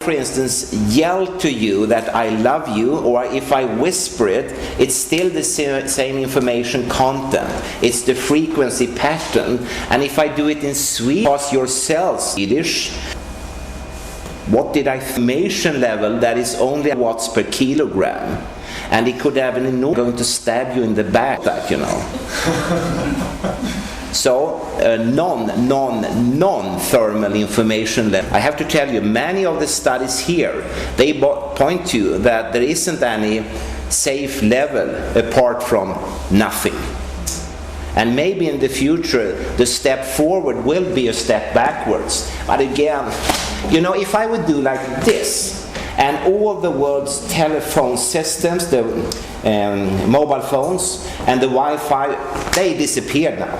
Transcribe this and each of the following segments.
for instance, yell to you that I love you, or if I whisper it, it's still the same information content. It's the frequency pattern. And if I do it in Swedish, yourself, Swedish, what did I information level that is only watts per kilogram? And it could have an enormous going to stab you in the back, that you know. So, non-thermal information level. I have to tell you, many of the studies here, they point to that there isn't any safe level apart from nothing. And maybe in the future, the step forward will be a step backwards. But again, you know, if I would do like this, and all the world's telephone systems, the mobile phones, and the Wi-Fi, they disappeared now.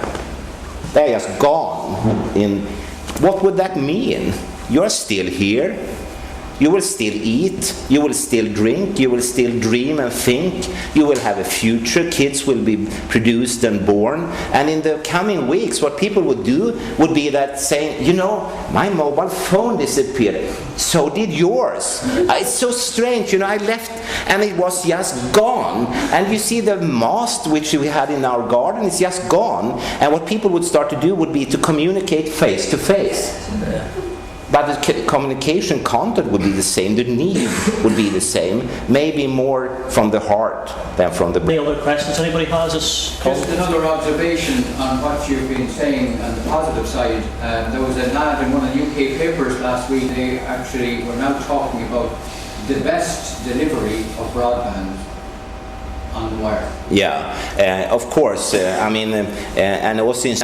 They're just gone. What would that mean? You're still here. You will still eat. You will still drink. You will still dream and think. You will have a future. Kids will be produced and born. And in the coming weeks, what people would do would be that saying, you know, my mobile phone disappeared. So did yours. It's so strange. You know, I left and it was just gone. And you see the mast which we had in our garden is just gone. And what people would start to do would be to communicate face to face. But the communication content would be the same, the need would be the same, maybe more from the heart than from the brain. Any other questions anybody has? Just another observation on what you've been saying on the positive side. There was an ad in one of the UK papers last week. They actually were now talking about the best delivery of broadband on the wire. Yeah, of course. I mean, and also, you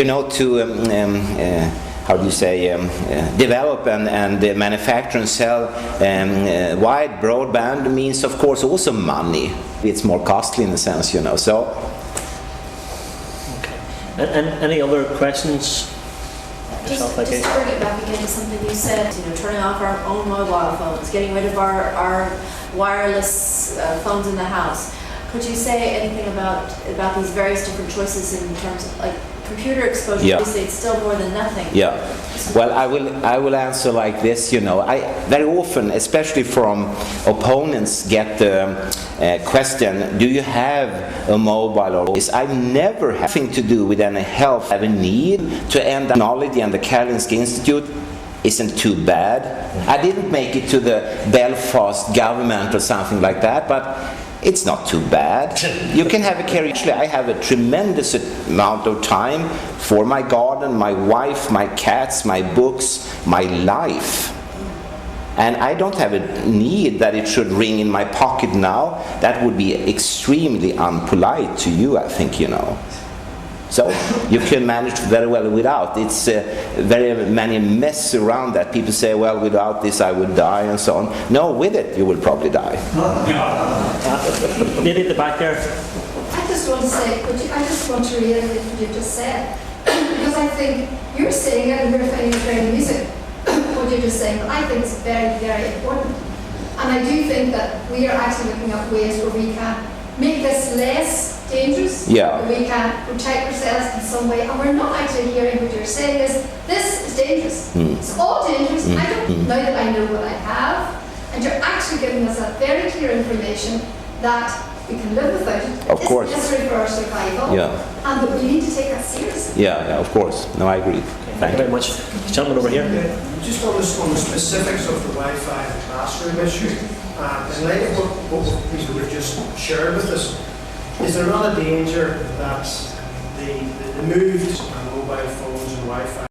know, to how do you say, develop and manufacture and sell wide broadband means, of course, also money. It's more costly in a sense, you know. So. Okay. And any other questions? Just to bring it back again to something you said, you know, turning off our own mobile phones, getting rid of our wireless phones in the house. Could you say anything about these various different choices in terms of like computer exposure? Yeah. Obviously, it's still more than nothing. Yeah. Well, I will answer like this. You know, I very often, especially from opponents, get the question: do you have a mobile or this? I never have anything to do with any health. I have a need to end technology, and the Karolinska Institute isn't too bad. I didn't make it to the Belfast government or something like that, but it's not too bad. You can have a career. Actually, I have a tremendous amount of time for my garden, my wife, my cats, my books, my life. And I don't have a need that it should ring in my pocket now. That would be extremely unpolite to you, I think, you know. So you can manage very well without. It's very many mess around that. People say, well, without this I would die and so on. No, with it you will probably die. Lady at the back there. I just want to say, I just want to reiterate what you just said. Because I think you're saying it and you're finding it very amusing, what you're just saying, but I think it's very, very important. And I do think that we are actually looking at ways where we can make this less dangerous, yeah. We can protect ourselves in some way, and we're not actually hearing what you're saying is, this is dangerous. It's all dangerous. I don't, now that I know what I have, and you're actually giving us that very clear information that we can live without it. Of course. It's necessary for our survival, yeah. And that we need to take that seriously. Yeah, of course. No, I agree. Thank you very much. Gentleman over here. Just on the specifics of the Wi-Fi and classroom issue, in light of what we've just shared with us, is there not a danger that the move to mobile phones and Wi-Fi